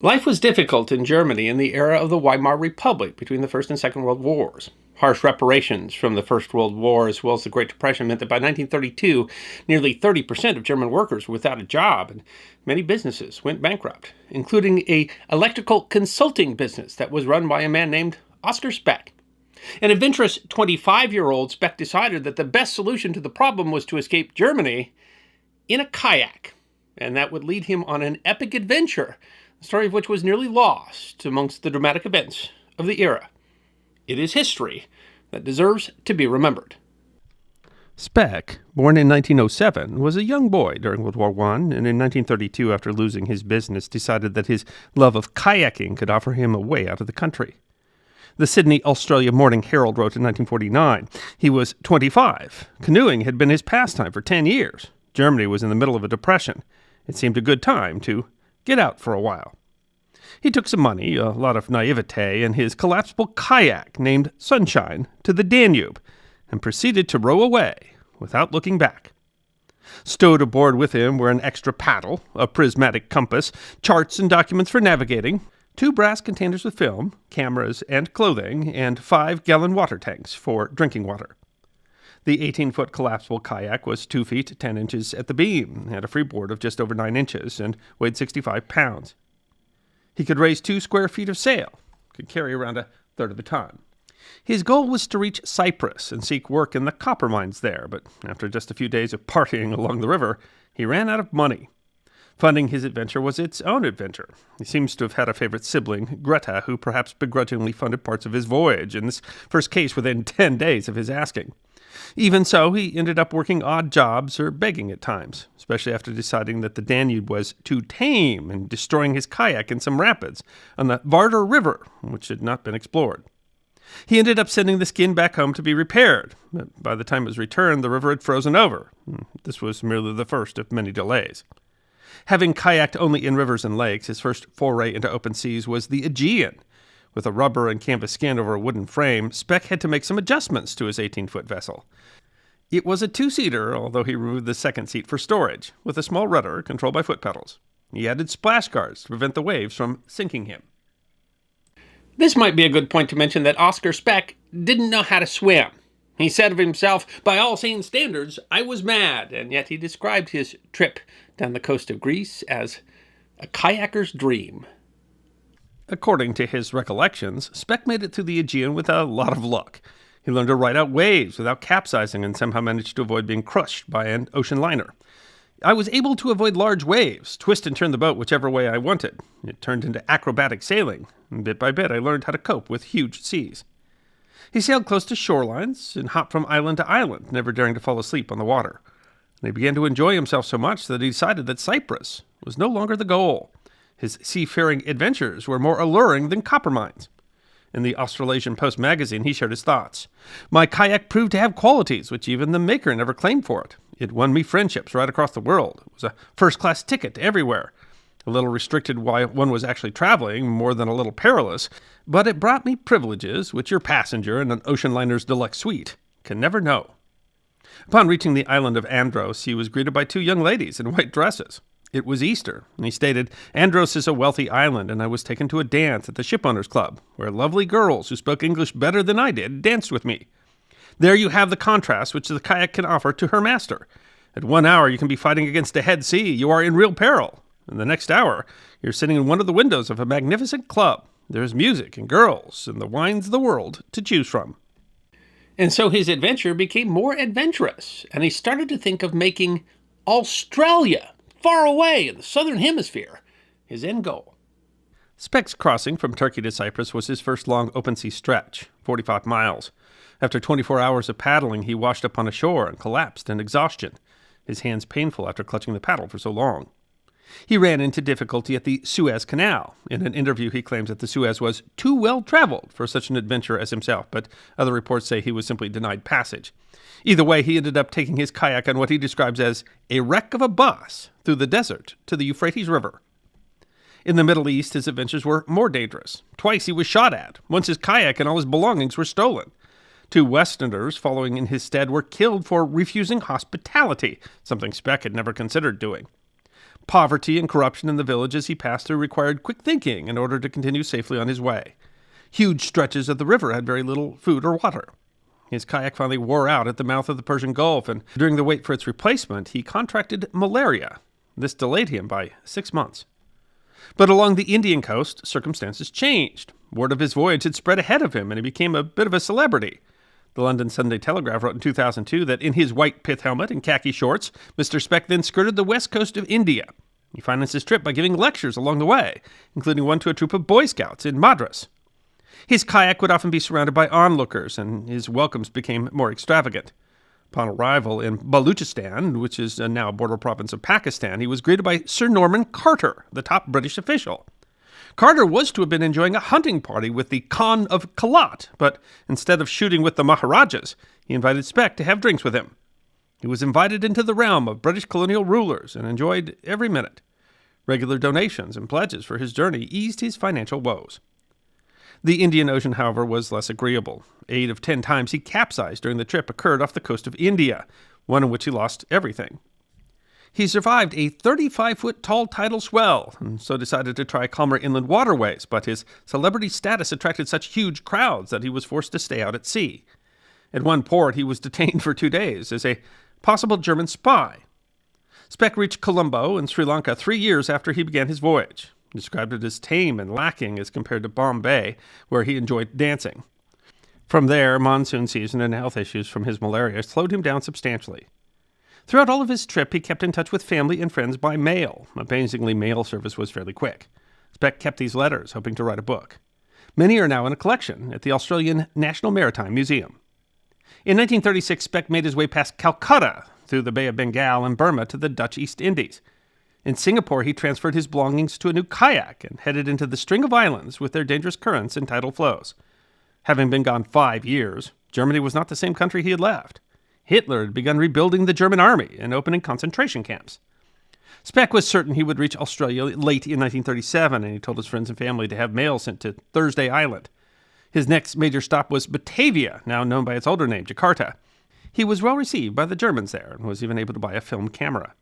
Life was difficult in Germany in the era of the Weimar Republic between the First and Second World Wars. Harsh reparations from the First World War as well as the Great Depression meant that by 1932, nearly 30% of German workers were without a job, and many businesses went bankrupt, including an electrical consulting business that was run by a man named Oskar Speck. An adventurous 25-year-old, Speck decided that the best solution to the problem was to escape Germany in a kayak, and that would lead him on an epic adventure, the story of which was nearly lost amongst the dramatic events of the era. It is history that deserves to be remembered. Speck, born in 1907, was a young boy during World War I, and in 1932, after losing his business, decided that his love of kayaking could offer him a way out of the country. The Sydney, Australia Morning Herald wrote in 1949, he was 25. Canoeing had been his pastime for 10 years. Germany was in the middle of a depression. It seemed a good time to get out for a while. He took some money, a lot of naivete, and his collapsible kayak named Sunshine to the Danube, and proceeded to row away without looking back. Stowed aboard with him were an extra paddle, a prismatic compass, charts and documents for navigating, 2 brass containers with film, cameras and clothing, and 5-gallon water tanks for drinking water. The 18-foot collapsible kayak was 2 feet 10 inches at the beam, had a freeboard of just over 9 inches, and weighed 65 pounds. He could raise 2 square feet of sail, could carry around a third of a ton. His goal was to reach Cyprus and seek work in the copper mines there, but after just a few days of partying along the river, he ran out of money. Funding his adventure was its own adventure. He seems to have had a favorite sibling, Greta, who perhaps begrudgingly funded parts of his voyage, in this first case within 10 days of his asking. Even so, he ended up working odd jobs or begging at times, especially after deciding that the Danube was too tame and destroying his kayak in some rapids on the Vardar River, which had not been explored. He ended up sending the skin back home to be repaired, but by the time it was returned, the river had frozen over. This was merely the first of many delays. Having kayaked only in rivers and lakes, his first foray into open seas was the Aegean. With a rubber and canvas skin over a wooden frame, Speck had to make some adjustments to his 18-foot vessel. It was a 2-seater, although he removed the second seat for storage, with a small rudder controlled by foot pedals. He added splash guards to prevent the waves from sinking him. This might be a good point to mention that Oskar Speck didn't know how to swim. He said of himself, "By all sane standards, I was mad," and yet he described his trip down the coast of Greece as a kayaker's dream. According to his recollections, Speck made it through the Aegean with a lot of luck. He learned to ride out waves without capsizing and somehow managed to avoid being crushed by an ocean liner. I was able to avoid large waves, twist and turn the boat whichever way I wanted. It turned into acrobatic sailing, and bit by bit I learned how to cope with huge seas. He sailed close to shorelines and hopped from island to island, never daring to fall asleep on the water. And he began to enjoy himself so much that he decided that Cyprus was no longer the goal. His seafaring adventures were more alluring than copper mines. In the Australasian Post magazine, he shared his thoughts. "My kayak proved to have qualities which even the maker never claimed for it. It won me friendships right across the world. It was a first-class ticket to everywhere. A little restricted while one was actually traveling, more than a little perilous, but it brought me privileges which your passenger in an ocean liner's deluxe suite can never know." Upon reaching the island of Andros, he was greeted by 2 young ladies in white dresses. It was Easter, and he stated, "Andros is a wealthy island, and I was taken to a dance at the Shipowners Club, where lovely girls who spoke English better than I did danced with me. There you have the contrast which the kayak can offer to her master. At 1 hour you can be fighting against a head sea, you are in real peril. And the next hour, you're sitting in one of the windows of a magnificent club. There's music and girls and the wines of the world to choose from." And so his adventure became more adventurous, and he started to think of making Australia, far away in the southern hemisphere, his end goal. Speck's crossing from Turkey to Cyprus was his first long open sea stretch, 45 miles. After 24 hours of paddling, he washed up on a shore and collapsed in exhaustion, his hands painful after clutching the paddle for so long. He ran into difficulty at the Suez Canal. In an interview, he claims that the Suez was too well traveled for such an adventurer as himself, but other reports say he was simply denied passage. Either way, he ended up taking his kayak on what he describes as a wreck of a bus through the desert to the Euphrates River. In the Middle East, his adventures were more dangerous. Twice he was shot at. Once his kayak and all his belongings were stolen. 2 Westerners following in his stead were killed for refusing hospitality, something Speck had never considered doing. poverty and corruption in the villages he passed through required quick thinking in order to continue safely on his way. Huge stretches of the river had very little food or water. His kayak finally wore out at the mouth of the Persian Gulf, and during the wait for its replacement, he contracted malaria. This delayed him by 6 months. But along the Indian coast, circumstances changed. Word of his voyage had spread ahead of him, and he became a bit of a celebrity. The London Sunday Telegraph wrote in 2002 that in his white pith helmet and khaki shorts, Mr. Speck then skirted the west coast of India. He financed his trip by giving lectures along the way, including one to a troop of Boy Scouts in Madras. His kayak would often be surrounded by onlookers, and his welcomes became more extravagant. Upon arrival in Baluchistan, which is now a border province of Pakistan, he was greeted by Sir Norman Carter, the top British official. Carter was to have been enjoying a hunting party with the Khan of Kalat, but instead of shooting with the Maharajas, he invited Speck to have drinks with him. He was invited into the realm of British colonial rulers and enjoyed every minute. Regular donations and pledges for his journey eased his financial woes. The Indian Ocean, however, was less agreeable. 8 of 10 times he capsized during the trip occurred off the coast of India, one in which he lost everything. He survived a 35-foot-tall tidal swell, and so decided to try calmer inland waterways, but his celebrity status attracted such huge crowds that he was forced to stay out at sea. At one port, he was detained for 2 days as a possible German spy. Speck reached Colombo in Sri Lanka 3 years after he began his voyage. He described it as tame and lacking as compared to Bombay, where he enjoyed dancing. From there, monsoon season and health issues from his malaria slowed him down substantially. Throughout all of his trip, he kept in touch with family and friends by mail. Amazingly, mail service was fairly quick. Speck kept these letters, hoping to write a book. Many are now in a collection at the Australian National Maritime Museum. In 1936, Speck made his way past Calcutta, through the Bay of Bengal and Burma to the Dutch East Indies. In Singapore, he transferred his belongings to a new kayak and headed into the string of islands with their dangerous currents and tidal flows. Having been gone 5 years, Germany was not the same country he had left. Hitler had begun rebuilding the German army and opening concentration camps. Speck was certain he would reach Australia late in 1937, and he told his friends and family to have mail sent to Thursday Island. His next major stop was Batavia, now known by its older name, Jakarta. He was well received by the Germans there and was even able to buy a film camera.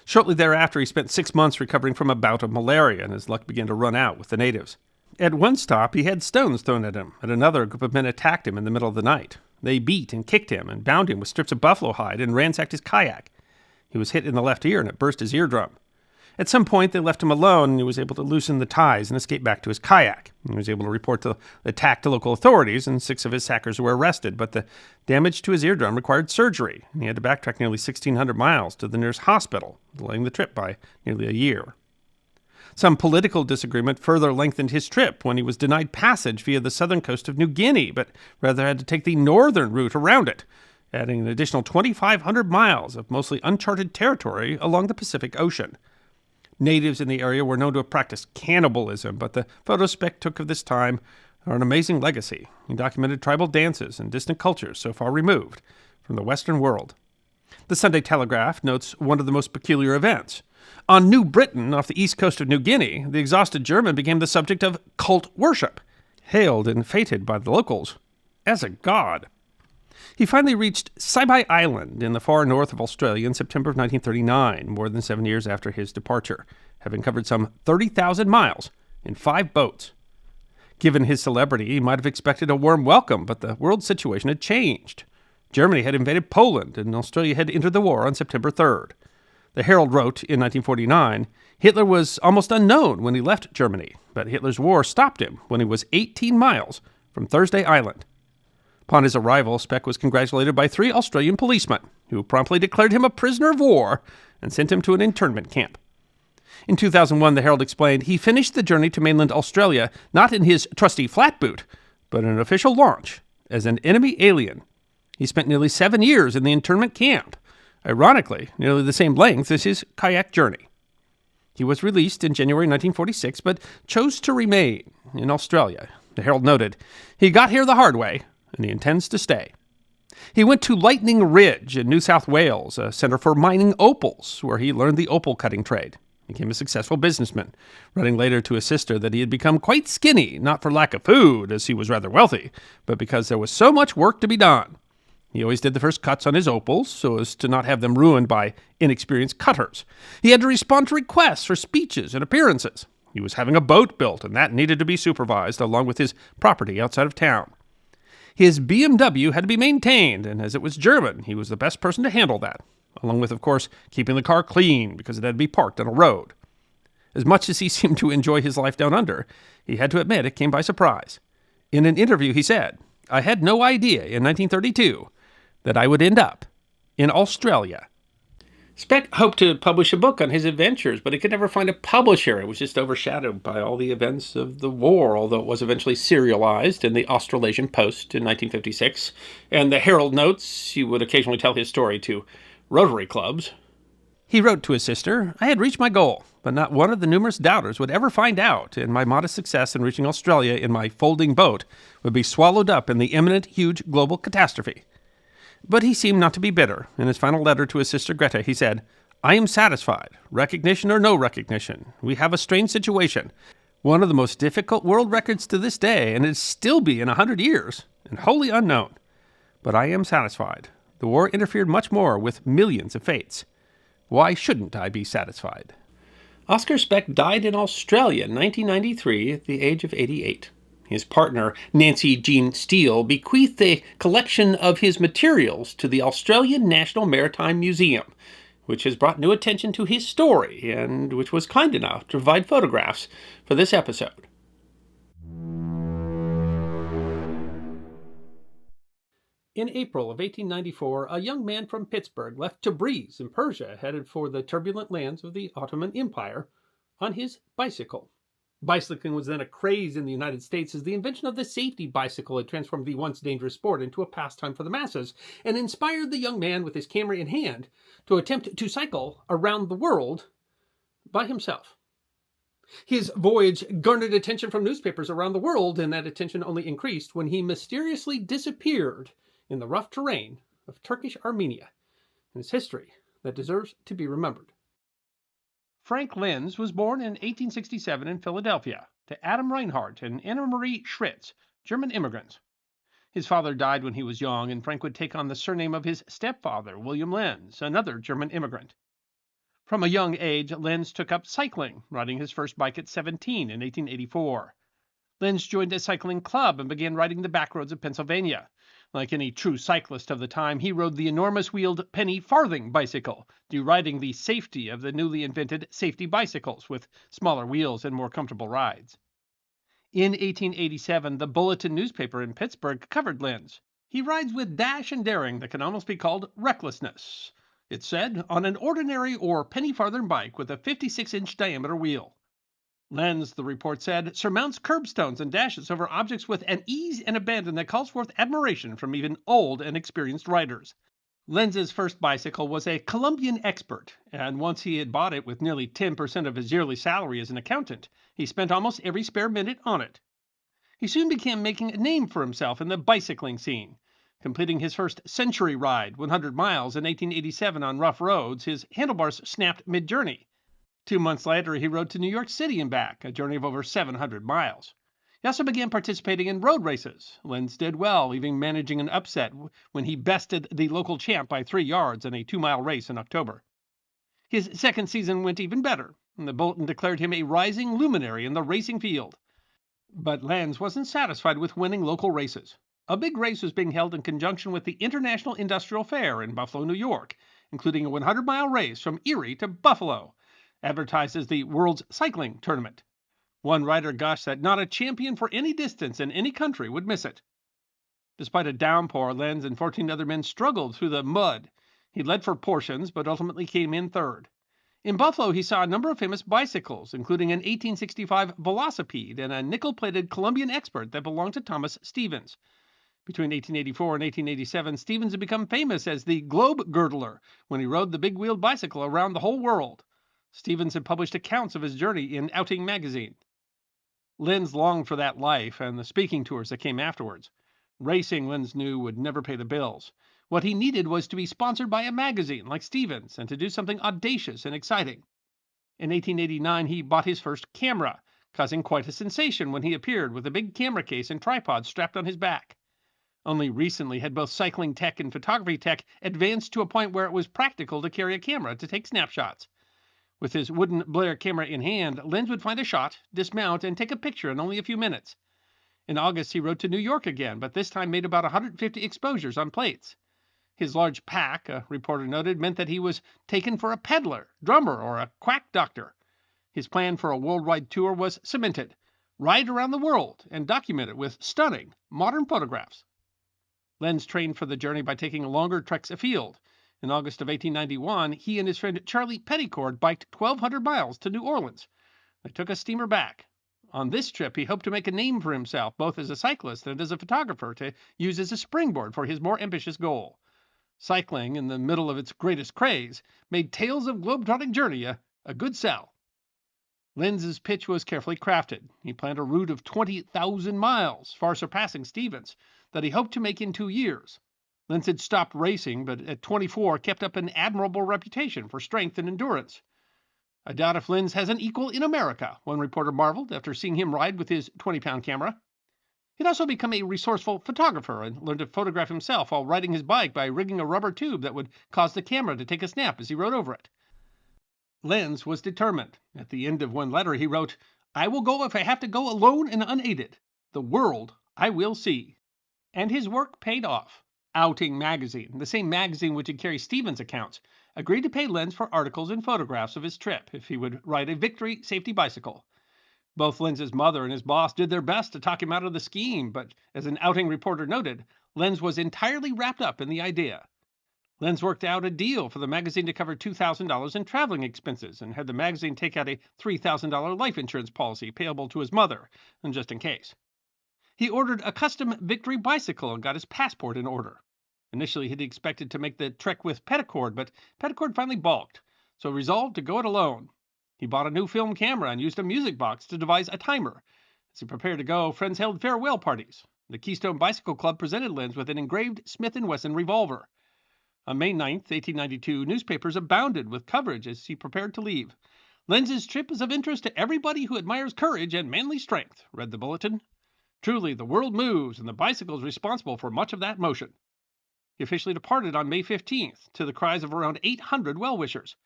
Shortly thereafter, he spent 6 months recovering from a bout of malaria, and his luck began to run out with the natives. At one stop, he had stones thrown at him. At another, a group of men attacked him in the middle of the night. They beat and kicked him and bound him with strips of buffalo hide and ransacked his kayak. He was hit in the left ear, and it burst his eardrum. At some point, they left him alone, and he was able to loosen the ties and escape back to his kayak. He was able to report the attack to local authorities, and 6 of his sackers were arrested, but the damage to his eardrum required surgery, and he had to backtrack nearly 1,600 miles to the nearest hospital, delaying the trip by nearly a year. Some political disagreement further lengthened his trip when he was denied passage via the southern coast of New Guinea, but rather had to take the northern route around it, adding an additional 2,500 miles of mostly uncharted territory along the Pacific Ocean. Natives in the area were known to have practiced cannibalism, but the photos Speck took of this time are an amazing legacy. He documented tribal dances and distant cultures so far removed from the Western world. The Sunday Telegraph notes one of the most peculiar events. On New Britain, off the east coast of New Guinea, the exhausted German became the subject of cult worship, hailed and feted by the locals as a god. He finally reached Saibai Island in the far north of Australia in September of 1939, more than 7 years after his departure, having covered some 30,000 miles in 5 boats. Given his celebrity, he might have expected a warm welcome, but the world situation had changed. Germany had invaded Poland, and Australia had entered the war on September 3rd. The Herald wrote in 1949, Hitler was almost unknown when he left Germany, but Hitler's war stopped him when he was 18 miles from Thursday Island. Upon his arrival, Speck was congratulated by 3 Australian policemen, who promptly declared him a prisoner of war and sent him to an internment camp. In 2001, the Herald explained he finished the journey to mainland Australia not in his trusty flatboot, but in an official launch as an enemy alien. He spent nearly 7 years in the internment camp, ironically, nearly the same length as his kayak journey. He was released in January 1946, but chose to remain in Australia. The Herald noted, he got here the hard way, and he intends to stay. He went to Lightning Ridge in New South Wales, a center for mining opals, where he learned the opal cutting trade. He became a successful businessman, writing later to his sister that he had become quite skinny, not for lack of food, as he was rather wealthy, but because there was so much work to be done. He always did the first cuts on his opals so as to not have them ruined by inexperienced cutters. He had to respond to requests for speeches and appearances. He was having a boat built, and that needed to be supervised along with his property outside of town. His BMW had to be maintained, and as it was German, he was the best person to handle that, along with, of course, keeping the car clean because it had to be parked on a road. As much as he seemed to enjoy his life down under, he had to admit it came by surprise. In an interview, he said, "I had no idea in 1932 that I would end up in Australia." Speck hoped to publish a book on his adventures, but he could never find a publisher. It was just overshadowed by all the events of the war, although it was eventually serialized in the Australasian Post in 1956. And the Herald notes he would occasionally tell his story to Rotary clubs. He wrote to his sister, "I had reached my goal, but not one of the numerous doubters would ever find out, and my modest success in reaching Australia in my folding boat would be swallowed up in the imminent, huge global catastrophe." But he seemed not to be bitter. In his final letter to his sister Greta, he said, "I am satisfied, recognition or no recognition. We have a strange situation, one of the most difficult world records to this day, and it still be in 100 years, and wholly unknown. But I am satisfied. The war interfered much more with millions of fates. Why shouldn't I be satisfied?" Oskar Speck died in Australia in 1993 at the age of 88. His partner, Nancy Jean Steele, bequeathed a collection of his materials to the Australian National Maritime Museum, which has brought new attention to his story and which was kind enough to provide photographs for this episode. In April of 1894, a young man from Pittsburgh left Tabriz in Persia, headed for the turbulent lands of the Ottoman Empire, on his bicycle. Bicycling was then a craze in the United States as the invention of the safety bicycle had transformed the once dangerous sport into a pastime for the masses and inspired the young man with his camera in hand to attempt to cycle around the world by himself. His voyage garnered attention from newspapers around the world, and that attention only increased when he mysteriously disappeared in the rough terrain of Turkish Armenia, and its history that deserves to be remembered. Frank Lenz was born in 1867 in Philadelphia to Adam Reinhardt and Anna Marie Schritz, German immigrants. His father died when he was young, and Frank would take on the surname of his stepfather, William Lenz, another German immigrant. From a young age, Lenz took up cycling, riding his first bike at 17 in 1884. Lenz joined a cycling club and began riding the backroads of Pennsylvania. Like any true cyclist of the time, he rode the enormous-wheeled penny farthing bicycle, deriding the safety of the newly invented safety bicycles with smaller wheels and more comfortable rides. In 1887, the Bulletin newspaper in Pittsburgh covered Lenz. "He rides with dash and daring that can almost be called recklessness," it said, "on an ordinary or penny farthing bike with a 56-inch diameter wheel. Lenz," the report said, "surmounts curbstones and dashes over objects with an ease and abandon that calls forth admiration from even old and experienced riders." Lenz's first bicycle was a Columbian Expert, and once he had bought it with nearly 10% of his yearly salary as an accountant, he spent almost every spare minute on it. He soon began making a name for himself in the bicycling scene. Completing his first century ride, 100 miles, in 1887 on rough roads, his handlebars snapped mid-journey. 2 months later, he rode to New York City and back, a journey of over 700 miles. He also began participating in road races. Lenz did well, even managing an upset when he bested the local champ by 3 yards in a 2-mile race in October. His second season went even better, and the Bulletin declared him a rising luminary in the racing field. But Lenz wasn't satisfied with winning local races. A big race was being held in conjunction with the International Industrial Fair in Buffalo, New York, including a 100-mile race from Erie to Buffalo, advertised as the World's Cycling Tournament. One writer gushed that not a champion for any distance in any country would miss it. Despite a downpour, Lenz and 14 other men struggled through the mud. He led for portions, but ultimately came in third. In Buffalo, he saw a number of famous bicycles, including an 1865 Velocipede and a nickel-plated Columbian Expert that belonged to Thomas Stevens. Between 1884 and 1887, Stevens had become famous as the Globe Girdler when he rode the big-wheeled bicycle around the whole world. Stevens had published accounts of his journey in Outing magazine. Lenz longed for that life and the speaking tours that came afterwards. Racing, Lenz knew, would never pay the bills. What he needed was to be sponsored by a magazine like Stevens and to do something audacious and exciting. In 1889, he bought his first camera, causing quite a sensation when he appeared with a big camera case and tripod strapped on his back. Only recently had both cycling tech and photography tech advanced to a point where it was practical to carry a camera to take snapshots. With his wooden Blair camera in hand, Lenz would find a shot, dismount, and take a picture in only a few minutes. In August, he rode to New York again, but this time made about 150 exposures on plates. His large pack, a reporter noted, meant that he was taken for a peddler, drummer, or a quack doctor. His plan for a worldwide tour was cemented: ride around the world and document it with stunning, modern photographs. Lenz trained for the journey by taking longer treks afield. In August of 1891, he and his friend Charlie Petticord biked 1,200 miles to New Orleans. They took a steamer back. On this trip, he hoped to make a name for himself, both as a cyclist and as a photographer, to use as a springboard for his more ambitious goal. Cycling, in the middle of its greatest craze, made Tales of Globe-Trotting Journey a good sell. Lenz's pitch was carefully crafted. He planned a route of 20,000 miles, far surpassing Stevens, that he hoped to make in 2 years. Lenz had stopped racing, but at 24 kept up an admirable reputation for strength and endurance. "I doubt if Lenz has an equal in America," one reporter marveled after seeing him ride with his 20-pound camera. He'd also become a resourceful photographer and learned to photograph himself while riding his bike by rigging a rubber tube that would cause the camera to take a snap as he rode over it. Lenz was determined. At the end of one letter, he wrote, "I will go if I have to go alone and unaided. The world I will see." And his work paid off. Outing magazine, the same magazine which had carried Stevens' accounts, agreed to pay Lenz for articles and photographs of his trip if he would ride a Victory safety bicycle. Both Lenz's mother and his boss did their best to talk him out of the scheme, but as an outing reporter noted, Lenz was entirely wrapped up in the idea. Lenz worked out a deal for the magazine to cover $2,000 in traveling expenses and had the magazine take out a $3,000 life insurance policy payable to his mother, and just in case. He ordered a custom Victory bicycle and got his passport in order. Initially, he'd expected to make the trek with Petticord, but Petticord finally balked, so resolved to go it alone. He bought a new film camera and used a music box to devise a timer. As he prepared to go, friends held farewell parties. The Keystone Bicycle Club presented Lenz with an engraved Smith & Wesson revolver. On May 9, 1892, newspapers abounded with coverage as he prepared to leave. "Lenz's trip is of interest to everybody who admires courage and manly strength," read the bulletin. "Truly, the world moves, and the bicycle is responsible for much of that motion." He officially departed on May 15th, to the cries of around 800 well-wishers.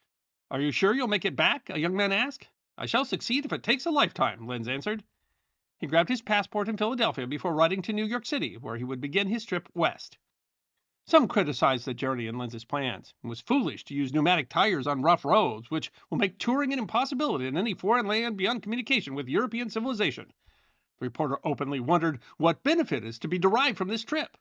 "Are you sure you'll make it back?" a young man asked. "I shall succeed if it takes a lifetime," Lenz answered. He grabbed his passport in Philadelphia before riding to New York City, where he would begin his trip west. Some criticized the journey and Lenz's plans. It was foolish to use pneumatic tires on rough roads, which will make touring an impossibility in any foreign land beyond communication with European civilization. The reporter openly wondered what benefit is to be derived from this trip.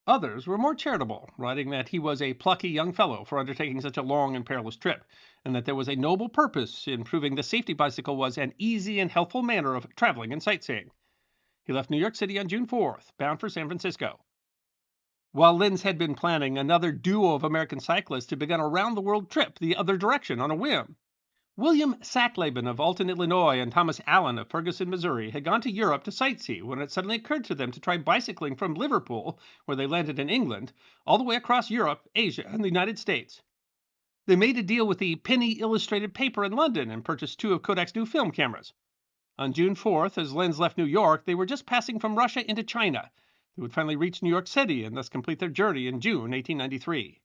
Others were more charitable, writing that he was a plucky young fellow for undertaking such a long and perilous trip, and that there was a noble purpose in proving the safety bicycle was an easy and healthful manner of traveling and sightseeing. He left New York City on June 4th, bound for San Francisco. While Lenz had been planning, another duo of American cyclists had begun a round-the-world trip the other direction on a whim. William Sackleben of Alton, Illinois, and Thomas Allen of Ferguson, Missouri, had gone to Europe to sightsee when it suddenly occurred to them to try bicycling from Liverpool, where they landed in England, all the way across Europe, Asia, and the United States. They made a deal with the Penny Illustrated paper in London and purchased 2 of Kodak's new film cameras. On June 4th, as Lenz left New York, they were just passing from Russia into China. They would finally reach New York City and thus complete their journey in June 1893.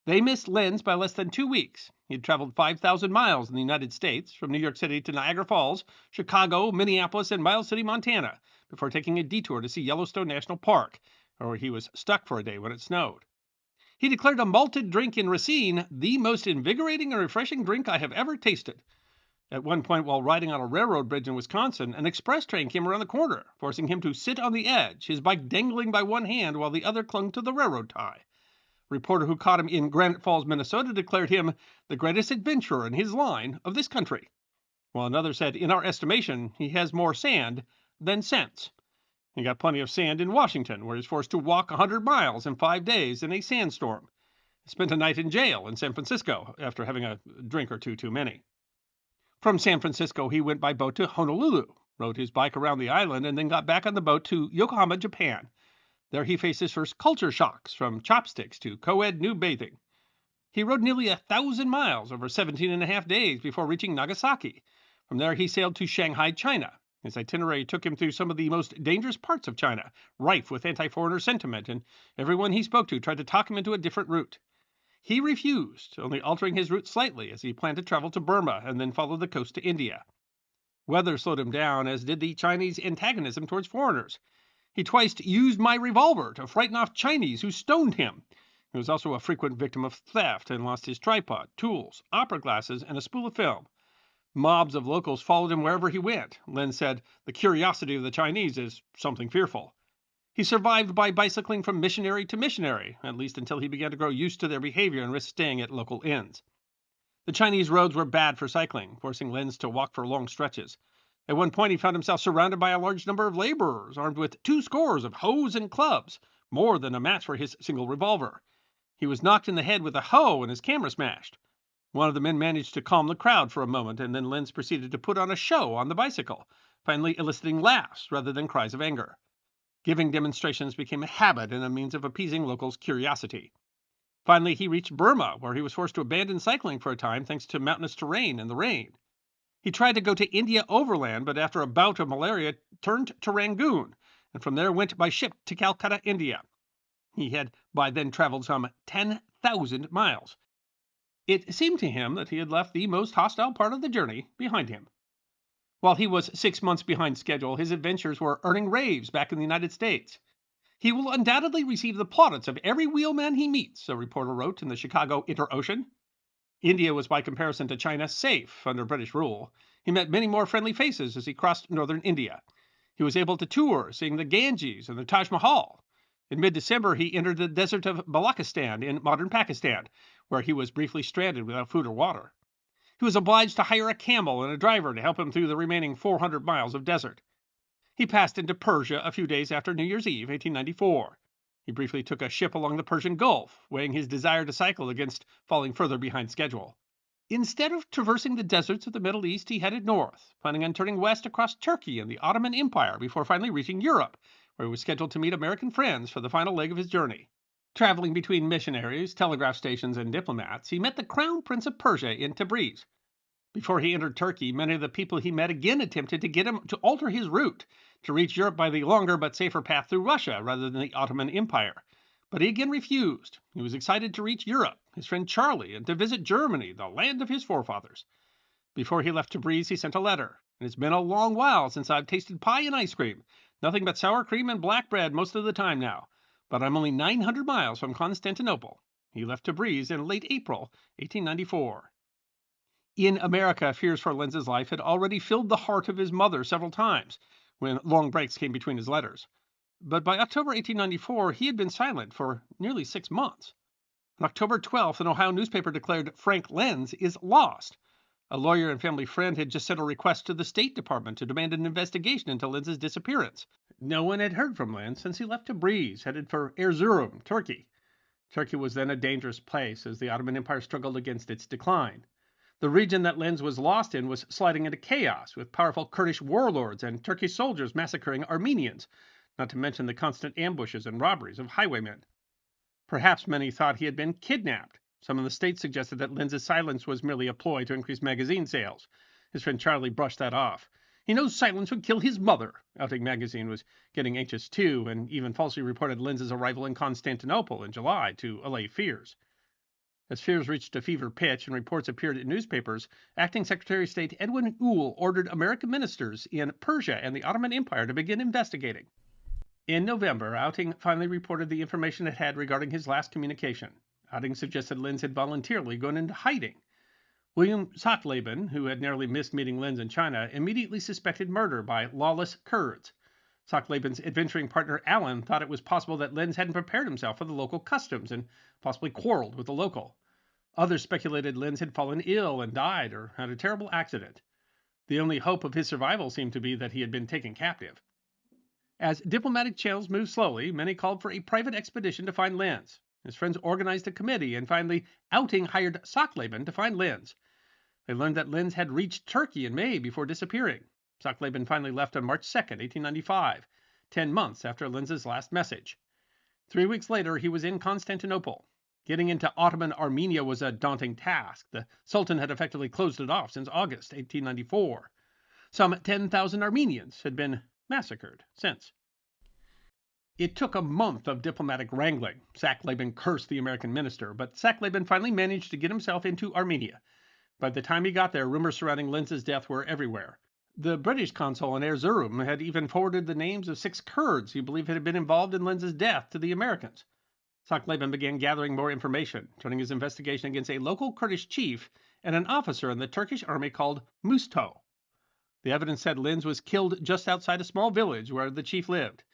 They missed Lenz by less than 2 weeks. He had traveled 5,000 miles in the United States, from New York City to Niagara Falls, Chicago, Minneapolis, and Miles City, Montana, before taking a detour to see Yellowstone National Park, where he was stuck for a day when it snowed. He declared a malted drink in Racine the most invigorating and refreshing drink I have ever tasted. At one point, while riding on a railroad bridge in Wisconsin, an express train came around the corner, forcing him to sit on the edge, his bike dangling by one hand while the other clung to the railroad tie. A reporter who caught him in Granite Falls, Minnesota, declared him the greatest adventurer in his line of this country, while another said, "In our estimation, he has more sand than sense." He got plenty of sand in Washington, where he was forced to walk 100 miles in 5 days in a sandstorm. He spent a night in jail in San Francisco after having a drink or two too many. From San Francisco, he went by boat to Honolulu, rode his bike around the island, and then got back on the boat to Yokohama, Japan. There he faced his first culture shocks, from chopsticks to co-ed nude bathing. He rode nearly 1,000 miles over 17 and a half days before reaching Nagasaki. From there he sailed to Shanghai, China. His itinerary took him through some of the most dangerous parts of China, rife with anti-foreigner sentiment, and everyone he spoke to tried to talk him into a different route. He refused, only altering his route slightly as he planned to travel to Burma and then follow the coast to India. Weather slowed him down, as did the Chinese antagonism towards foreigners. He twice used my revolver to frighten off Chinese who stoned him. He was also a frequent victim of theft and lost his tripod, tools, opera glasses, and a spool of film. Mobs of locals followed him wherever he went. Lenz said, "The curiosity of the Chinese is something fearful." He survived by bicycling from missionary to missionary, at least until he began to grow used to their behavior and risked staying at local inns. The Chinese roads were bad for cycling, forcing Lenz to walk for long stretches. At one point, he found himself surrounded by a large number of laborers, armed with 2 scores of hoes and clubs, more than a match for his single revolver. He was knocked in the head with a hoe and his camera smashed. One of the men managed to calm the crowd for a moment, and then Lenz proceeded to put on a show on the bicycle, finally eliciting laughs rather than cries of anger. Giving demonstrations became a habit and a means of appeasing locals' curiosity. Finally, he reached Burma, where he was forced to abandon cycling for a time thanks to mountainous terrain and the rain. He tried to go to India overland, but after a bout of malaria turned to Rangoon, and from there went by ship to Calcutta, India. He had by then traveled some 10,000 miles. It seemed to him that he had left the most hostile part of the journey behind him. While he was 6 months behind schedule, his adventures were earning raves back in the United States. "He will undoubtedly receive the plaudits of every wheelman he meets," a reporter wrote in the Chicago Inter-Ocean. India was, by comparison to China, safe under British rule. He met many more friendly faces as he crossed northern India. He was able to tour, seeing the Ganges and the Taj Mahal. In mid-December, he entered the desert of Balochistan in modern Pakistan, where he was briefly stranded without food or water. He was obliged to hire a camel and a driver to help him through the remaining 400 miles of desert. He passed into Persia a few days after New Year's Eve, 1894. He briefly took a ship along the Persian Gulf, weighing his desire to cycle against falling further behind schedule. Instead of traversing the deserts of the Middle East, he headed north, planning on turning west across Turkey and the Ottoman Empire before finally reaching Europe, where he was scheduled to meet American friends for the final leg of his journey. Traveling between missionaries, telegraph stations, and diplomats, he met the Crown Prince of Persia in Tabriz. Before he entered Turkey, many of the people he met again attempted to get him to alter his route, to reach Europe by the longer but safer path through Russia rather than the Ottoman Empire. But he again refused. He was excited to reach Europe, his friend Charlie, and to visit Germany, the land of his forefathers. Before he left Tabriz, he sent a letter. "It's been a long while since I've tasted pie and ice cream. Nothing but sour cream and black bread most of the time now. But I'm only 900 miles from Constantinople." He left Tabriz in late April, 1894. In America, fears for Lenz's life had already filled the heart of his mother several times, when long breaks came between his letters. But by October 1894, he had been silent for nearly 6 months. On October 12th, an Ohio newspaper declared Frank Lenz is lost. A lawyer and family friend had just sent a request to the State Department to demand an investigation into Lenz's disappearance. No one had heard from Lenz since he left Tabriz, headed for Erzurum, Turkey. Turkey was then a dangerous place as the Ottoman Empire struggled against its decline. The region that Lenz was lost in was sliding into chaos, with powerful Kurdish warlords and Turkish soldiers massacring Armenians, not to mention the constant ambushes and robberies of highwaymen. Perhaps many thought he had been kidnapped. Some in the States suggested that Lenz's silence was merely a ploy to increase magazine sales. His friend Charlie brushed that off. "He knows silence would kill his mother." Outing magazine was getting anxious too, and even falsely reported Lenz's arrival in Constantinople in July to allay fears. As fears reached a fever pitch and reports appeared in newspapers, Acting Secretary of State Edwin Ohl ordered American ministers in Persia and the Ottoman Empire to begin investigating. In November, Outing finally reported the information it had regarding his last communication. Outing suggested Lenz had voluntarily gone into hiding. William Sackleben, who had narrowly missed meeting Lenz in China, immediately suspected murder by lawless Kurds. Sackleben's adventuring partner Allen thought it was possible that Lenz hadn't prepared himself for the local customs and possibly quarreled with the local. Others speculated Lenz had fallen ill and died or had a terrible accident. The only hope of his survival seemed to be that he had been taken captive. As diplomatic channels moved slowly, many called for a private expedition to find Lenz. His friends organized a committee, and finally Outing hired Sackleben to find Lenz. They learned that Lenz had reached Turkey in May before disappearing. Sackleben finally left on March 2nd, 1895, 10 months after Lenz's last message. 3 weeks later, he was in Constantinople. Getting into Ottoman Armenia was a daunting task. The Sultan had effectively closed it off since August 1894. Some 10,000 Armenians had been massacred since. It took a month of diplomatic wrangling. Sack-Laban cursed the American minister, but Sack-Laban finally managed to get himself into Armenia. By the time he got there, rumors surrounding Lenz's death were everywhere. The British consul in Erzurum had even forwarded the names of 6 Kurds he believed had been involved in Lenz's death to the Americans. Sack-Laban began gathering more information, turning his investigation against a local Kurdish chief and an officer in the Turkish army called Musto. The evidence said Lenz was killed just outside a small village where the chief lived.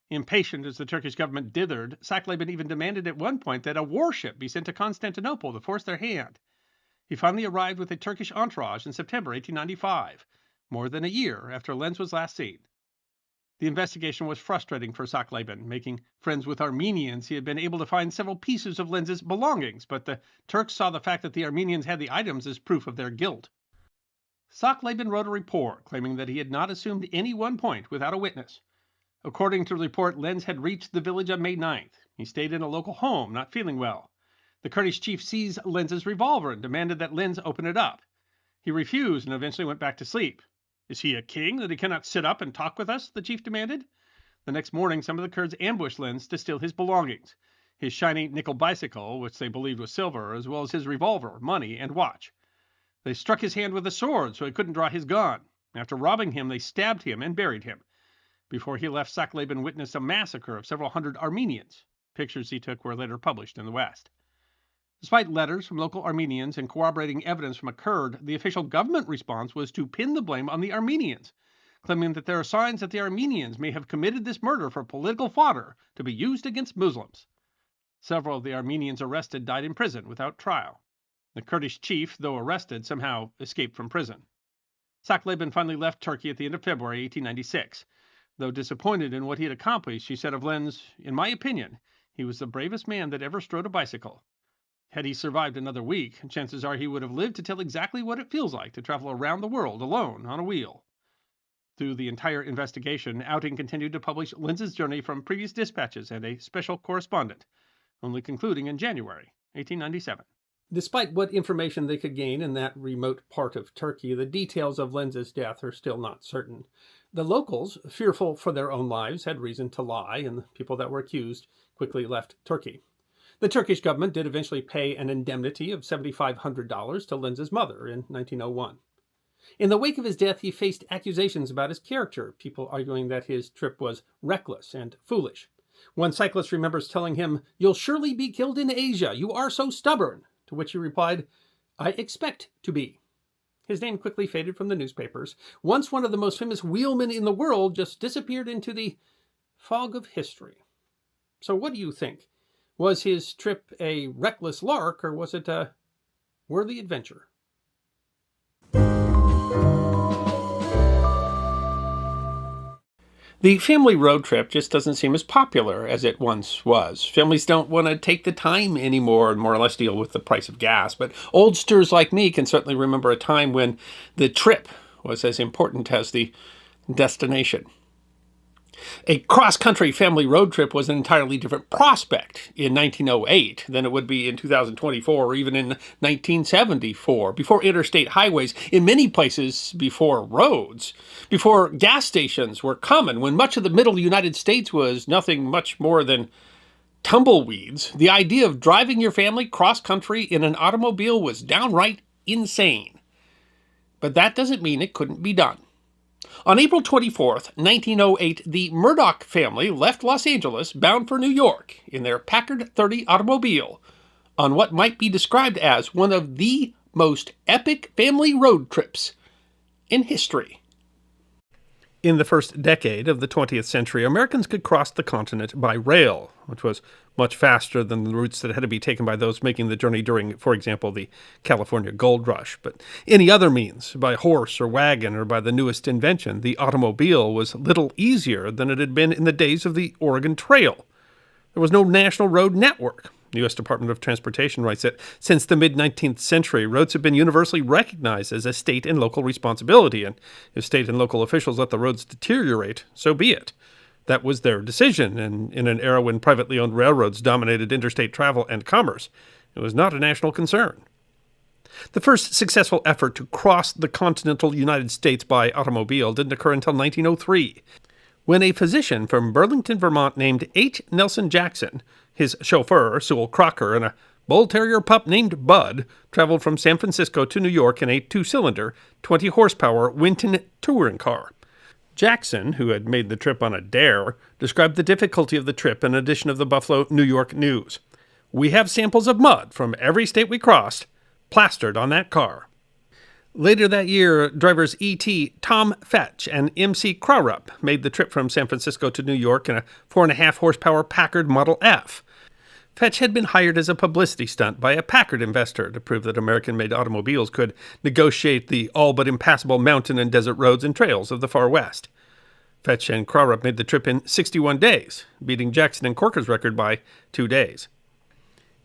Impatient as the Turkish government dithered, Sack-Laban even demanded at one point that a warship be sent to Constantinople to force their hand. He finally arrived with a Turkish entourage in September 1895, more than a year after Lenz was last seen. The investigation was frustrating for Sack-Laban. Making friends with Armenians, he had been able to find several pieces of Lenz's belongings, but the Turks saw the fact that the Armenians had the items as proof of their guilt. Sack-Laban wrote a report claiming that he had not assumed any one point without a witness. According to the report, Lenz had reached the village on May 9th. He stayed in a local home, not feeling well. The Kurdish chief seized Lenz's revolver and demanded that Lenz open it up. He refused and eventually went back to sleep. "Is he a king that he cannot sit up and talk with us?" the chief demanded. The next morning, some of the Kurds ambushed Lenz to steal his belongings, his shiny nickel bicycle, which they believed was silver, as well as his revolver, money, and watch. They struck his hand with a sword so he couldn't draw his gun. After robbing him, they stabbed him and buried him. Before he left, Sack-Laban witnessed a massacre of several hundred Armenians. Pictures he took were later published in the West. Despite letters from local Armenians and corroborating evidence from a Kurd, the official government response was to pin the blame on the Armenians, claiming that there are signs that the Armenians may have committed this murder for political fodder to be used against Muslims. Several of the Armenians arrested died in prison without trial. The Kurdish chief, though arrested, somehow escaped from prison. Sack-Laban finally left Turkey at the end of February 1896. Though disappointed in what he had accomplished, she said of Lenz, "In my opinion, he was the bravest man that ever strode a bicycle. Had he survived another week, chances are he would have lived to tell exactly what it feels like to travel around the world alone on a wheel." Through the entire investigation, Outing continued to publish Lenz's journey from previous dispatches and a special correspondent, only concluding in January 1897. Despite what information they could gain in that remote part of Turkey, the details of Lenz's death are still not certain. The locals, fearful for their own lives, had reason to lie, and the people that were accused quickly left Turkey. The Turkish government did eventually pay an indemnity of $7,500 to Lenz's mother in 1901. In the wake of his death, he faced accusations about his character, people arguing that his trip was reckless and foolish. One cyclist remembers telling him, "You'll surely be killed in Asia. You are so stubborn." To which he replied, "I expect to be." His name quickly faded from the newspapers. Once one of the most famous wheelmen in the world just disappeared into the fog of history. So what do you think? Was his trip a reckless lark, or was it a worthy adventure? The family road trip just doesn't seem as popular as it once was. Families don't want to take the time anymore and more or less deal with the price of gas. But oldsters like me can certainly remember a time when the trip was as important as the destination. A cross-country family road trip was an entirely different prospect in 1908 than it would be in 2024 or even in 1974, before interstate highways, in many places before roads, before gas stations were common, when much of the middle United States was nothing much more than tumbleweeds. The idea of driving your family cross-country in an automobile was downright insane. But that doesn't mean it couldn't be done. On April 24th, 1908, the Murdoch family left Los Angeles bound for New York in their Packard 30 automobile on what might be described as one of the most epic family road trips in history. In the first decade of the 20th century, Americans could cross the continent by rail, which was much faster than the routes that had to be taken by those making the journey during, for example, the California Gold Rush. But any other means, by horse or wagon or by the newest invention, the automobile was little easier than it had been in the days of the Oregon Trail. There was no national road network. The U.S. Department of Transportation writes that since the mid-19th century, roads have been universally recognized as a state and local responsibility, and if state and local officials let the roads deteriorate, so be it. That was their decision, and in an era when privately owned railroads dominated interstate travel and commerce, it was not a national concern. The first successful effort to cross the continental United States by automobile didn't occur until 1903, when a physician from Burlington, Vermont named H. Nelson Jackson, his chauffeur, Sewell Crocker, and a bull terrier pup named Bud traveled from San Francisco to New York in a 2-cylinder, 20-horsepower Winton touring car. Jackson, who had made the trip on a dare, described the difficulty of the trip in an edition of the Buffalo New York News. "We have samples of mud from every state we crossed, plastered on that car." Later that year, drivers E.T. Tom Fetch and M.C. Crawrup made the trip from San Francisco to New York in a 4.5-horsepower Packard Model F. Fetch had been hired as a publicity stunt by a Packard investor to prove that American-made automobiles could negotiate the all-but-impassable mountain and desert roads and trails of the far west. Fetch and Crawrup made the trip in 61 days, beating Jackson and Corker's record by 2 days.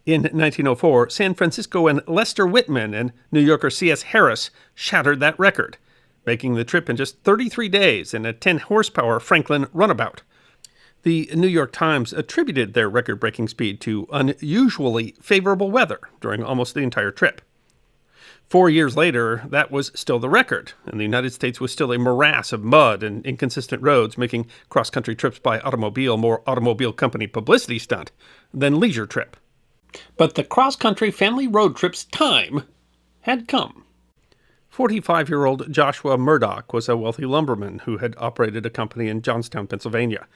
In 1904, San Francisco and Lester Whitman and New Yorker C.S. Harris shattered that record, making the trip in just 33 days in a 10-horsepower Franklin runabout. The New York Times attributed their record-breaking speed to unusually favorable weather during almost the entire trip. 4 years later, that was still the record, and the United States was still a morass of mud and inconsistent roads, making cross-country trips by automobile more automobile company publicity stunt than leisure trip. But the cross-country family road trip's time had come. 45-year-old Joshua Murdoch was a wealthy lumberman who had operated a company in Johnstown, Pennsylvania.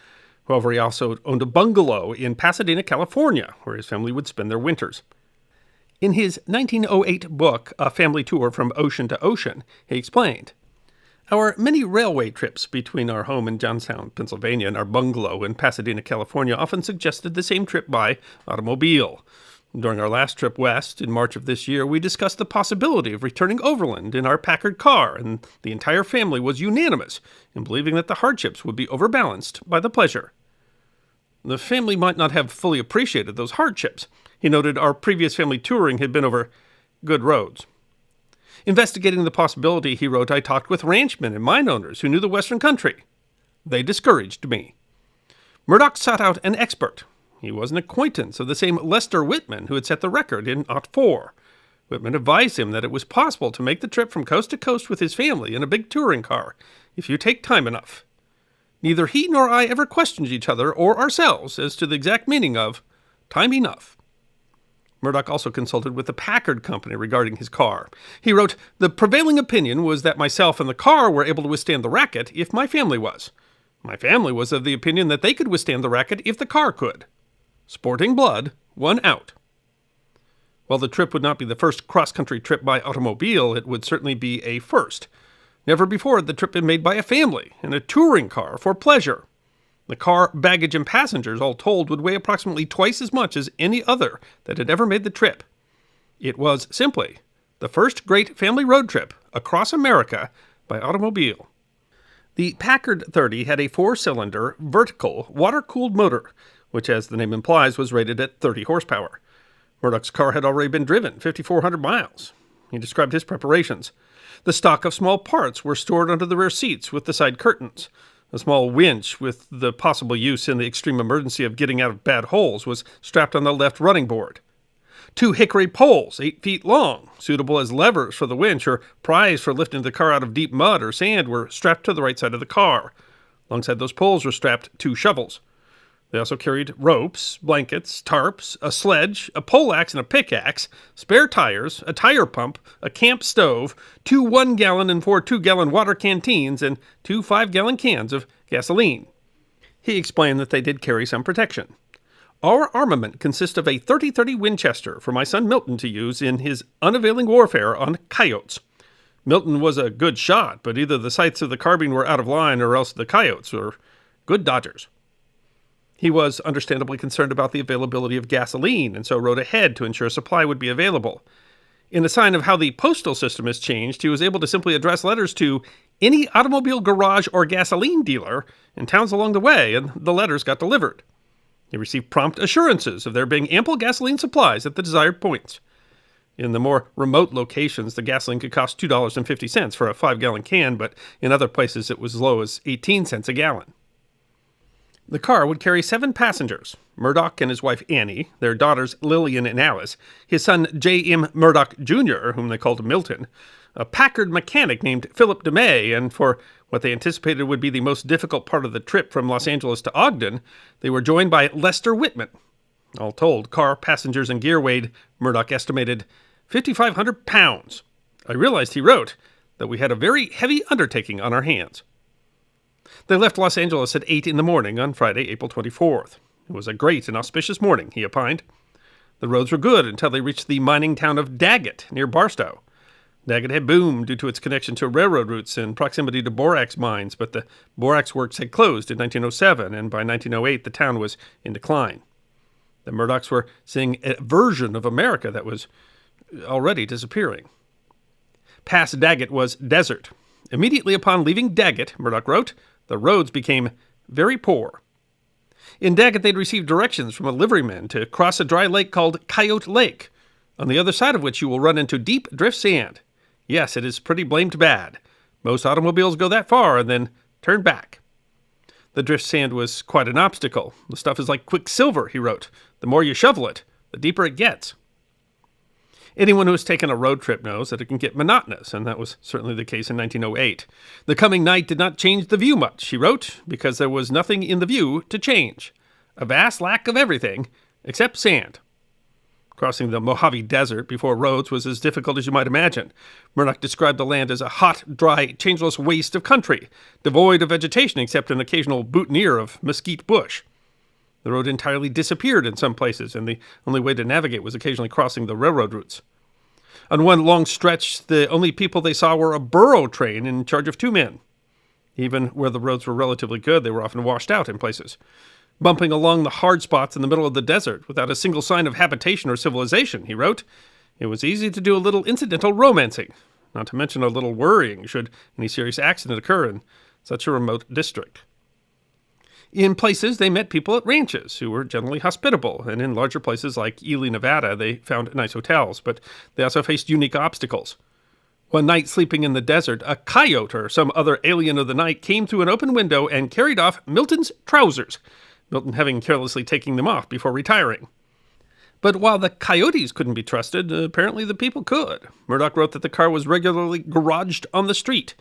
However, he also owned a bungalow in Pasadena, California, where his family would spend their winters. In his 1908 book, A Family Tour from Ocean to Ocean, he explained, "Our many railway trips between our home in Johnstown, Pennsylvania, and our bungalow in Pasadena, California, often suggested the same trip by automobile. During our last trip west, in March of this year, we discussed the possibility of returning overland in our Packard car, and the entire family was unanimous in believing that the hardships would be overbalanced by the pleasure." The family might not have fully appreciated those hardships. He noted our previous family touring had been over good roads. Investigating the possibility, he wrote, "I talked with ranchmen and mine owners who knew the western country. They discouraged me." Murdoch sought out an expert. He was an acquaintance of the same Lester Whitman who had set the record in '04. Whitman advised him that it was possible to make the trip from coast to coast with his family in a big touring car, if you take time enough. Neither he nor I ever questioned each other or ourselves as to the exact meaning of time enough. Murdoch also consulted with the Packard Company regarding his car. He wrote, "The prevailing opinion was that myself and the car were able to withstand the racket if my family was. My family was of the opinion that they could withstand the racket if the car could. Sporting blood won out." While the trip would not be the first cross-country trip by automobile, it would certainly be a first. Never before had the trip been made by a family in a touring car for pleasure. The car, baggage, and passengers, all told, would weigh approximately twice as much as any other that had ever made the trip. It was simply the first great family road trip across America by automobile. The Packard 30 had a 4-cylinder, vertical, water-cooled motor, which, as the name implies, was rated at 30 horsepower. Murdoch's car had already been driven 5,400 miles. He described his preparations. The stock of small parts were stored under the rear seats with the side curtains. A small winch, with the possible use in the extreme emergency of getting out of bad holes, was strapped on the left running board. 2 hickory poles, 8 feet long, suitable as levers for the winch or pries for lifting the car out of deep mud or sand, were strapped to the right side of the car. Alongside those poles were strapped 2 shovels. They also carried ropes, blankets, tarps, a sledge, a poleaxe and a pickaxe, spare tires, a tire pump, a camp stove, 2 1-gallon and 4 2-gallon water canteens, and 2 5-gallon cans of gasoline. He explained that they did carry some protection. "Our armament consists of a 30-30 Winchester for my son Milton to use in his unavailing warfare on coyotes. Milton was a good shot, but either the sights of the carbine were out of line or else the coyotes were good dodgers." He was understandably concerned about the availability of gasoline, and so rode ahead to ensure supply would be available. In a sign of how the postal system has changed, he was able to simply address letters to any automobile garage or gasoline dealer in towns along the way, and the letters got delivered. He received prompt assurances of there being ample gasoline supplies at the desired points. In the more remote locations, the gasoline could cost $2.50 for a 5-gallon can, but in other places it was as low as 18 cents a gallon. The car would carry 7 passengers: Murdoch and his wife Annie, their daughters Lillian and Alice, his son J.M. Murdoch Jr., whom they called Milton, a Packard mechanic named Philip DeMay, and for what they anticipated would be the most difficult part of the trip from Los Angeles to Ogden, they were joined by Lester Whitman. All told, car, passengers, and gear weighed, Murdoch estimated, 5,500 pounds. I realized, he wrote, that we had a very heavy undertaking on our hands. They left Los Angeles at 8 in the morning on Friday, April 24th. It was a great and auspicious morning, he opined. The roads were good until they reached the mining town of Daggett, near Barstow. Daggett had boomed due to its connection to railroad routes and proximity to borax mines, but the borax works had closed in 1907, and by 1908 the town was in decline. The Murdochs were seeing a version of America that was already disappearing. Past Daggett was desert. Immediately upon leaving Daggett, Murdoch wrote, the roads became very poor. In Daggett, they'd received directions from a liveryman to cross a dry lake called Coyote Lake, on the other side of which you will run into deep drift sand. Yes, it is pretty blamed bad. Most automobiles go that far and then turn back. The drift sand was quite an obstacle. The stuff is like quicksilver, he wrote. The more you shovel it, the deeper it gets. Anyone who has taken a road trip knows that it can get monotonous, and that was certainly the case in 1908. The coming night did not change the view much, he wrote, because there was nothing in the view to change. A vast lack of everything, except sand. Crossing the Mojave Desert before roads was as difficult as you might imagine. Murdoch described the land as a hot, dry, changeless waste of country, devoid of vegetation except an occasional boutonniere of mesquite bush. The road entirely disappeared in some places, and the only way to navigate was occasionally crossing the railroad routes. On one long stretch, the only people they saw were a burro train in charge of 2 men. Even where the roads were relatively good, they were often washed out in places. Bumping along the hard spots in the middle of the desert without a single sign of habitation or civilization, he wrote, it was easy to do a little incidental romancing, not to mention a little worrying should any serious accident occur in such a remote district. In places, they met people at ranches who were generally hospitable, and in larger places like Ely, Nevada, they found nice hotels, but they also faced unique obstacles. One night, sleeping in the desert, a coyote or some other alien of the night came through an open window and carried off Milton's trousers, Milton having carelessly taken them off before retiring. But while the coyotes couldn't be trusted, apparently the people could. Murdoch wrote that the car was regularly garaged on the street.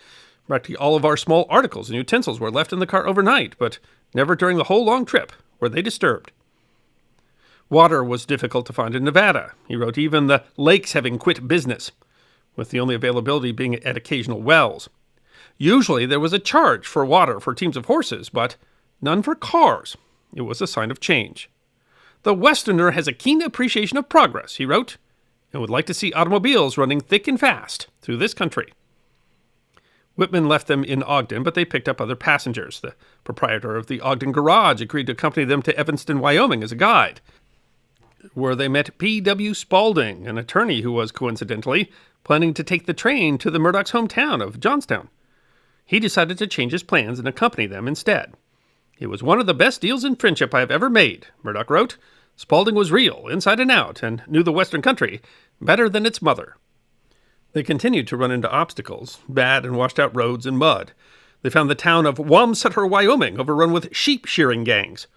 Practically all of our small articles and utensils were left in the car overnight, but never during the whole long trip were they disturbed. Water was difficult to find in Nevada. He wrote, even the lakes having quit business, with the only availability being at occasional wells. Usually there was a charge for water for teams of horses, but none for cars. It was a sign of change. The Westerner has a keen appreciation of progress, he wrote, and would like to see automobiles running thick and fast through this country. Whitman left them in Ogden, but they picked up other passengers. The proprietor of the Ogden garage agreed to accompany them to Evanston, Wyoming as a guide, where they met P.W. Spaulding, an attorney who was, coincidentally, planning to take the train to the Murdochs' hometown of Johnstown. He decided to change his plans and accompany them instead. It was one of the best deals in friendship I have ever made, Murdoch wrote. Spaulding was real, inside and out, and knew the Western country better than its mother. They continued to run into obstacles, bad and washed-out roads and mud. They found the town of Wamsutter, Wyoming, overrun with sheep-shearing gangs.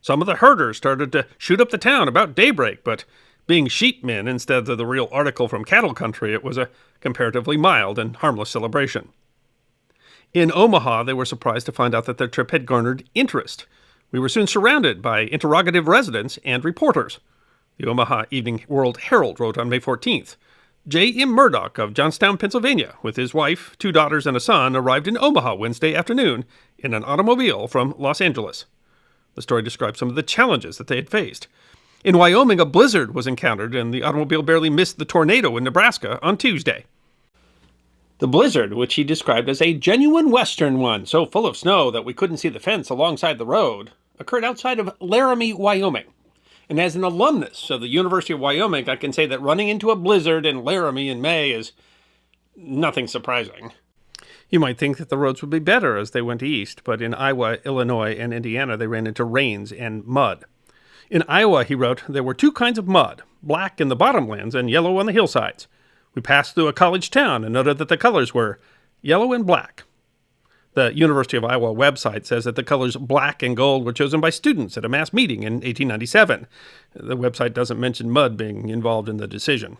Some of the herders started to shoot up the town about daybreak, but being sheepmen instead of the real article from cattle country, it was a comparatively mild and harmless celebration. In Omaha, they were surprised to find out that their trip had garnered interest. We were soon surrounded by interrogative residents and reporters. The Omaha Evening World Herald wrote on May 14th, J.M. Murdoch of Johnstown, Pennsylvania, with his wife, 2 daughters, and a son, arrived in Omaha Wednesday afternoon in an automobile from Los Angeles. The story describes some of the challenges that they had faced. In Wyoming, a blizzard was encountered, and the automobile barely missed the tornado in Nebraska on Tuesday. The blizzard, which he described as a genuine Western one, so full of snow that we couldn't see the fence alongside the road, occurred outside of Laramie, Wyoming. And as an alumnus of the University of Wyoming, I can say that running into a blizzard in Laramie in May is nothing surprising. You might think that the roads would be better as they went east, but in Iowa, Illinois, and Indiana, they ran into rains and mud. In Iowa, he wrote, there were 2 kinds of mud, black in the bottomlands and yellow on the hillsides. We passed through a college town and noted that the colors were yellow and black. The University of Iowa website says that the colors black and gold were chosen by students at a mass meeting in 1897. The website doesn't mention mud being involved in the decision.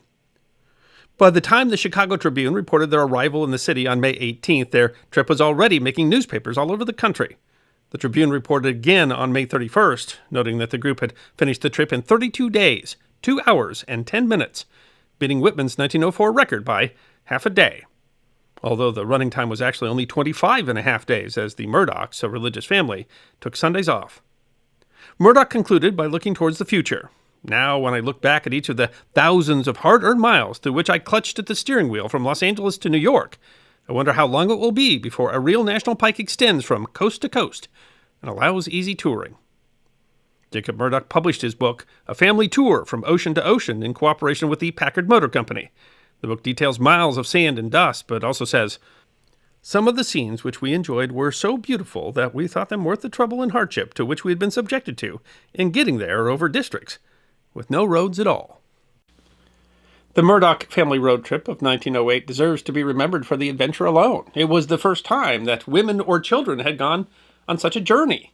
By the time the Chicago Tribune reported their arrival in the city on May 18th, their trip was already making newspapers all over the country. The Tribune reported again on May 31st, noting that the group had finished the trip in 32 days, 2 hours, and 10 minutes, beating Whitman's 1904 record by half a day. Although the running time was actually only 25 and a half days, as the Murdochs, a religious family, took Sundays off. Murdoch concluded by looking towards the future. Now, when I look back at each of the thousands of hard-earned miles through which I clutched at the steering wheel from Los Angeles to New York, I wonder how long it will be before a real national pike extends from coast to coast and allows easy touring. Jacob Murdoch published his book, A Family Tour from Ocean to Ocean, in cooperation with the Packard Motor Company. The book details miles of sand and dust, but also says, some of the scenes which we enjoyed were so beautiful that we thought them worth the trouble and hardship to which we had been subjected to in getting there over districts with no roads at all. The Murdoch family road trip of 1908 deserves to be remembered for the adventure alone. It was the first time that women or children had gone on such a journey.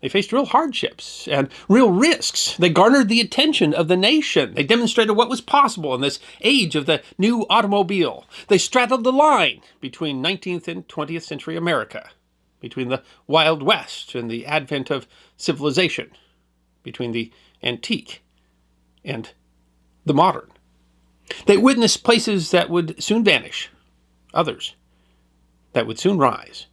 They faced real hardships and real risks. They garnered the attention of the nation. They demonstrated what was possible in this age of the new automobile. They straddled the line between 19th and 20th century America, between the Wild West and the advent of civilization, between the antique and the modern. They witnessed places that would soon vanish, others that would soon rise.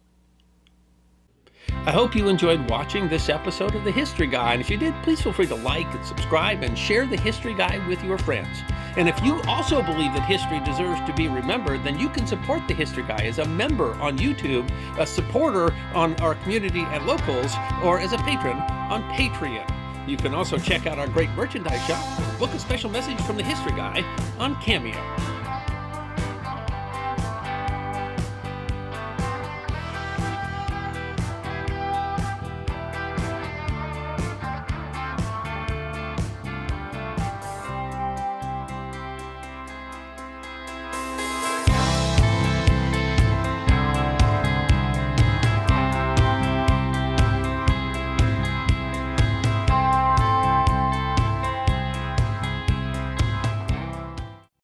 I hope you enjoyed watching this episode of The History Guy, and if you did, please feel free to like and subscribe and share The History Guy with your friends. And if you also believe that history deserves to be remembered, then you can support The History Guy as a member on YouTube, a supporter on our community and locals, or as a patron on Patreon. You can also check out our great merchandise shop and book a special message from The History Guy on Cameo.